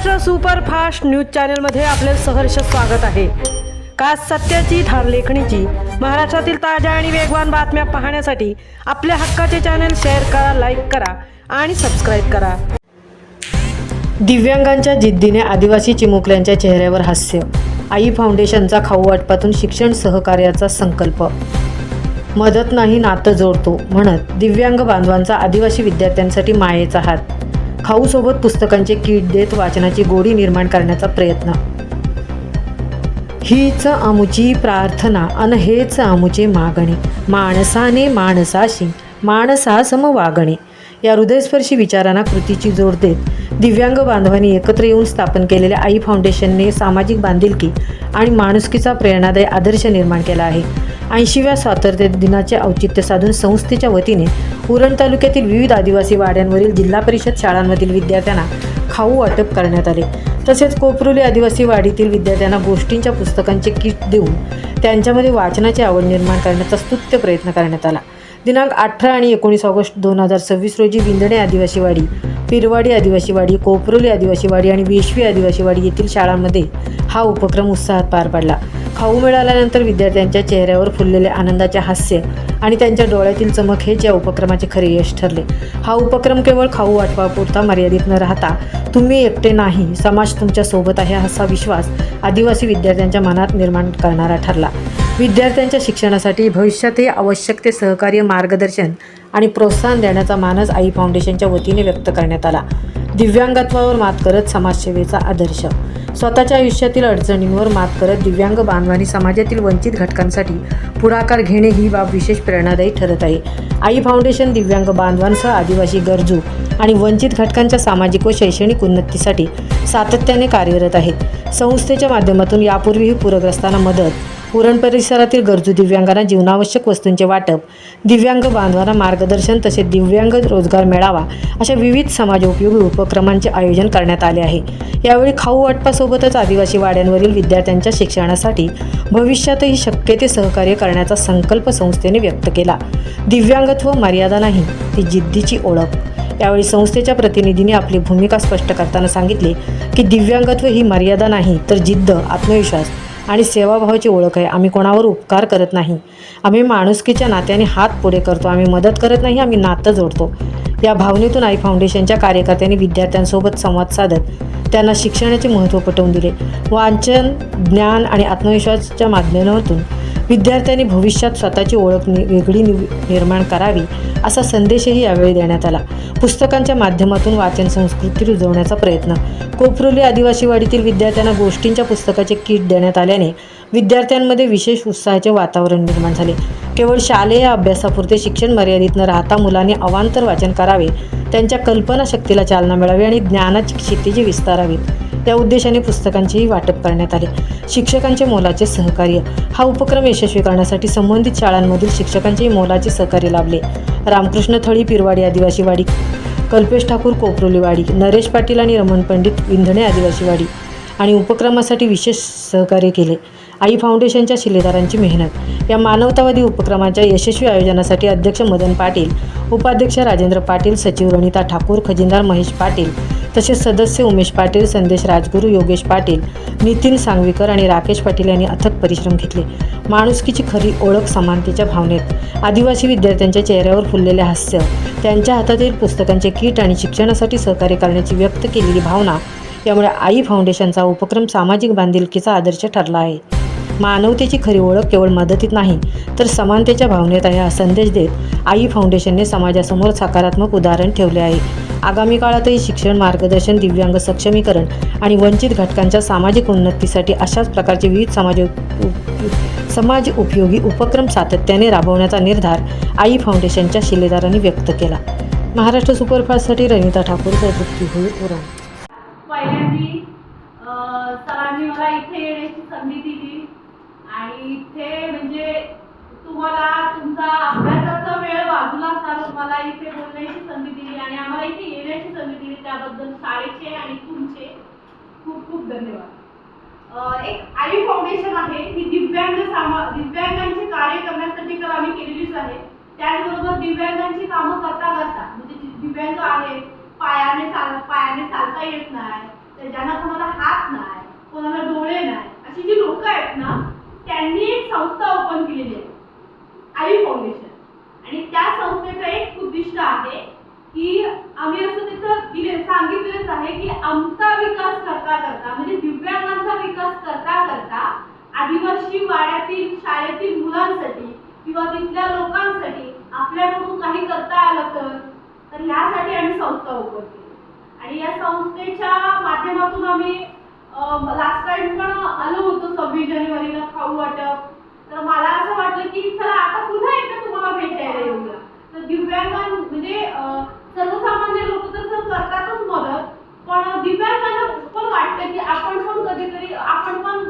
Maharashtra superfast news चॅनलमध्ये आपले सहर्ष स्वागत आहे। खास सत्याची धार लेखणीची महाराष्ट्रातील ताज्या आणि वेगवान बातम्या पाहण्यासाठी आपल्या हक्काचे चॅनल शेअर करा, लाईक करा आणि सबस्क्राईब करा। दिव्यांगांच्या जिद्दीने आदिवासी चिमुकल्यांच्या चेहऱ्यावर हास्य। आई फाउंडेशनचा खाऊ वाटपातून शिक्षण सहकार्याचा संकल्प। मदत नाही नातं जोडतो म्हणत दिव्यांग बांधवांचा आदिवासी विद्यार्थ्यांसाठी मायेचा हात। खाऊ सोबत पुस्तकांचे किट देत वाचनाची गोडी निर्माण करण्याचा प्रयत्न। हीच आमुची प्रार्थना अन हेच आमुचे मागणे, माणसाने माणसाशी माणसासम वागणे। या हृदयस्पर्शी विचारांना कृतीची जोड देत दिव्यांग बांधवांनी एकत्र येऊन स्थापन केलेल्या आई फाउंडेशनने सामाजिक बांधिलकी आणि माणुसकीचा प्रेरणादायी आदर्श निर्माण केला आहे। 80व्या स्वातंत्र्य दिनाचे औचित्य साधून संस्थेच्या वतीने उरण तालुक्यातील विविध आदिवासी वाड्यांवरील जिल्हा परिषद शाळांमधील विद्यार्थ्यांना खाऊ वाटप करण्यात आले। तसेच कोपरोली आदिवासी वाडीतील विद्यार्थ्यांना गोष्टींच्या पुस्तकांचे किट देऊन त्यांच्यामध्ये वाचनाची आवड निर्माण करण्याचा स्तुत्य प्रयत्न करण्यात आला। दिनांक 18 आणि 19 ऑगस्ट 2026 रोजी विंदणे आदिवासी वाडी, पिरवाडी आदिवासी वाडी, कोपरोली आदिवासी वाडी आणि वेशवी आदिवासी वाडी येथील शाळांमध्ये हा उपक्रम उत्साहात पार पडला। खाऊ मिळाल्यानंतर विद्यार्थ्यांच्या चेहऱ्यावर फुललेले आनंदाचे हास्य आणि त्यांच्या डोळ्यातील चमक हेच या उपक्रमाचे खरे यश ठरले। हा उपक्रम केवळ खाऊ वाटपापुरता मर्यादित न राहता तुम्ही एकटे नाही, समाज तुमच्या सोबत आहे असा विश्वास आदिवासी विद्यार्थ्यांच्या मनात निर्माण करणारा ठरला। विद्यार्थ्यांच्या शिक्षणासाठी भविष्यातही आवश्यक ते सहकार्य, मार्गदर्शन आणि प्रोत्साहन देण्याचा मानस आई फाउंडेशनच्या वतीने व्यक्त करण्यात आला। दिव्यांगत्वावर मात करत समाजसेवेचा आदर्श। स्वतःच्या आयुष्यातील अडचणींवर मात करत दिव्यांग बांधवांनी समाजातील वंचित घटकांसाठी पुढाकार घेणे ही बाब विशेष प्रेरणादायी ठरत आहे। आई फाउंडेशन दिव्यांग बांधवांसह आदिवासी गरजू आणि वंचित घटकांच्या सामाजिक व शैक्षणिक उन्नतीसाठी सातत्याने कार्यरत आहे। संस्थेच्या माध्यमातून यापूर्वीही पूरग्रस्तांना मदत, उरण परिसरातील गरजू दिव्यांगांना जीवनावश्यक वस्तूंचे वाटप, दिव्यांग बांधवांना मार्गदर्शन तसेच दिव्यांग रोजगार मेळावा अशा विविध समाजोपयोगी उपक्रमांचे आयोजन करण्यात आले आहे। यावेळी खाऊ वाटपासोबतच आदिवासी वाड्यांवरील विद्यार्थ्यांच्या शिक्षणासाठी भविष्यातही शक्य ते सहकार्य करण्याचा संकल्प संस्थेने व्यक्त केला। दिव्यांगत्व मर्यादा नाही, ती जिद्दीची ओळख। यावेळी संस्थेच्या प्रतिनिधींनी आपली भूमिका स्पष्ट करताना सांगितले की दिव्यांगत्व ही मर्यादा नाही तर जिद्द, आत्मविश्वास आणि सेवाभावाची ओळख आहे। आम्ही कोणावर उपकार करत नाही, आम्ही माणुसकीच्या नात्याने हात पुढे करतो। आम्ही मदत करत नाही, आम्ही नातं जोडतो। या भावनेतून आई फाउंडेशनच्या कार्यकर्त्यांनी विद्यार्थ्यांसोबत संवाद साधत त्यांना शिक्षणाचे महत्त्व पटवून दिले। वाचन, ज्ञान आणि आत्मविश्वासाच्या माध्यमातून विद्यार्थ्यांनी भविष्यात स्वतःची ओळख वेगळी निर्माण करावी असा संदेशही यावेळी देण्यात आला। पुस्तकांच्या माध्यमातून वाचन संस्कृती रुजवण्याचा प्रयत्न। कोपरोली आदिवासी वाडीतील विद्यार्थ्यांना गोष्टींच्या पुस्तकाचे किट देण्यात आल्याने विद्यार्थ्यांमध्ये विशेष उत्साहाचे वातावरण निर्माण झाले। केवळ शालेय अभ्यासापुरते शिक्षण मर्यादित न राहता मुलांनी अवांतर वाचन करावे, त्यांच्या कल्पनाशक्तीला चालना मिळावी आणि ज्ञानाची क्षितिजे विस्तारावीत या उद्देशाने पुस्तकांचेही वाटप करण्यात आले। शिक्षकांचे मोलाचे सहकार्य। हा उपक्रम यशस्वी करण्यासाठी संबंधित शाळांमधील शिक्षकांचेही मोलाचे सहकार्य लाभले। रामकृष्ण थळी, पिरवाडी आदिवासी वाडी, कल्पेश ठाकूर, कोपरोली वाडी, नरेश पाटील आणि रमण पंडित, विंधणे आदिवासी वाडी आणि उपक्रमासाठी विशेष सहकार्य केले। आई फाउंडेशनच्या शिलेदारांची मेहनत। या मानवतावादी उपक्रमाच्या यशस्वी आयोजनासाठी अध्यक्ष मदन पाटील, उपाध्यक्ष राजेंद्र पाटील, सचिव रणिता ठाकूर, खजिनदार महेश पाटील तसेच सदस्य उमेश पाटील, संदेश राजगुरू, योगेश पाटील, नितीन सांगवीकर आणि राकेश पाटील यांनी अथक परिश्रम घेतले। माणुसकीची खरी ओळख समानतेच्या भावनेत। आदिवासी विद्यार्थ्यांच्या चेहऱ्यावर फुललेले हास्य, त्यांच्या हातातील पुस्तकांचे किट आणि शिक्षणासाठी सहकार्य करण्याची व्यक्त केलेली भावना यामुळे आई फाउंडेशनचा उपक्रम सामाजिक बांधिलकीचा आदर्श ठरला आहे। मानवतेची खरी ओळख केवळ मदतीत नाही तर समानतेच्या भावनेत आहे हा संदेश देत आई फाउंडेशनने समाजासमोर सकारात्मक उदाहरण ठेवले आहे। आगामी काळातही शिक्षण, मार्गदर्शन, दिव्यांग सक्षमीकरण आणि वंचित घटकांच्या सामाजिक उन्नतीसाठी अशाच प्रकारचे विविध समाज उपयोगी उपक्रम सातत्याने राबवण्याचा निर्धार आई फाउंडेशनच्या शिलेदारांनी व्यक्त केला। महाराष्ट्र सुपरफास्टसाठी रणिता ठाकूर, प्रवृत्ती होईल उरण। पहिल्यांदी सरांनी मला इथे येण्याची संधी दिली आणि इथे म्हणजे तुम्हाला तुमचा अभ्यासाचा वेळ बाजूला सारून मला इथे बोलण्याची संधी दिली आणि आम्हाला इथे येण्याची संधी दिली त्याबद्दल शाळेचे आणि तुमचे खूप खूप धन्यवाद। एक आई फाउंडेशन आहे ही दिव्यांगांचे कार्य करण्यासाठी तर आम्ही केलेलीच आहे, त्याचबरोबर दिव्यांगांची कामं करता करता म्हणजे दिव्यांग आहेत पायाने चालता येत नाही, ज्यांना कोणाला हात नाही, कोणाला डोळे नाही, अशी जी लोक आहेत ना, त्यांनी एक संस्था ओपन केलेली आहे, आई फाउंडेशन. आणि त्या संस्थेचं एक उद्दिष्ट आहे की आम्ही असं तिथं सांगितलेलंच आहे की आमचा विकास करता करता, म्हणजे दिव्यांगांचा विकास करता करता आदिवासी वाड्यातील शाळेतील मुलांसाठी किंवा तिथल्या लोकांसाठी आपल्याकडून काही करता आलं तर ह्यासाठी आम्ही संस्था ओपन केली. आणि या संस्थेच्या माध्यमातून आम्ही लास्ट टाइम पण आलो होतो 26 जानेवारीला खाऊ वाटप. तर मला असं वाटलं की चला आता पुन्हा एकदा तुम्हाला भेटायला येऊया. तर दिव्यांगां म्हणजे सर्वसामान्य लोक तर करतातच मदत, पण दिव्यांगांना पण वाटतं की आपण पण कधीतरी आपण पण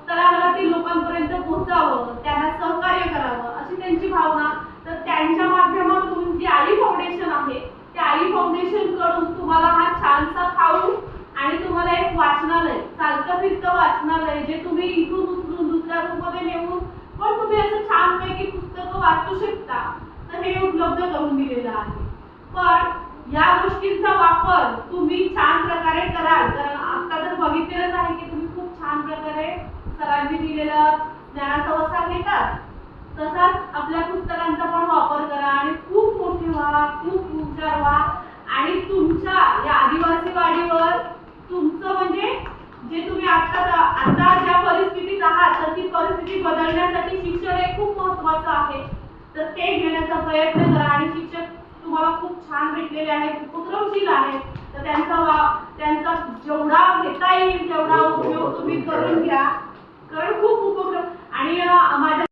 तळागाळातील लोकांपर्यंत पोहोचावं, त्यांना सहकार्य करावं अशी त्यांची भावना. तर त्यांच्या माध्यमातून जी आई फाउंडेशन आहे त्या आई फाउंडेशन कडून तुम्हाला हा छानसा खाऊ आणि तुम्हाला एक वाचनालय, चालतं फिरतं वाचनालय, जे तुम्ही इथून उचलून दुसऱ्या रूममध्ये नेऊन पण तुम्ही असं छानपैकी पुस्तकं वाचू शकता, तर हे उपलब्ध करून दिलेलं आहे. पण या गोष्टींचा वापर तुम्ही छान प्रकारे कराल, कारण आता तर बघितलेलंच आहे की तुम्ही खूप छान प्रकारे सरांनी दिलेलं ज्ञानाचा वसा घेतात, तसाच आपल्या पुस्तकांचा पण वापर करा आणि खूप मोठे व्हा, खूप हुशार व्हा. आणि तुमच्या या आदिवासी वाडीवर तुमचं म्हणजे जे तुम्ही आता ज्या परिस्थितीत आहात तर ती परिस्थिती बदलण्यासाठी शिक्षण हे खूप महत्त्वाचं आहे. तर ते घेण्याचा प्रयत्न करा. आणि शिक्षक तुम्हाला खूप छान भेटलेले आहेत, उपक्रमशील आहेत, तर त्यांचा जेवढा घेता येईल तेवढा उपयोग तुम्ही करून घ्या, कारण खूप उपक्रम. आणि माझ्या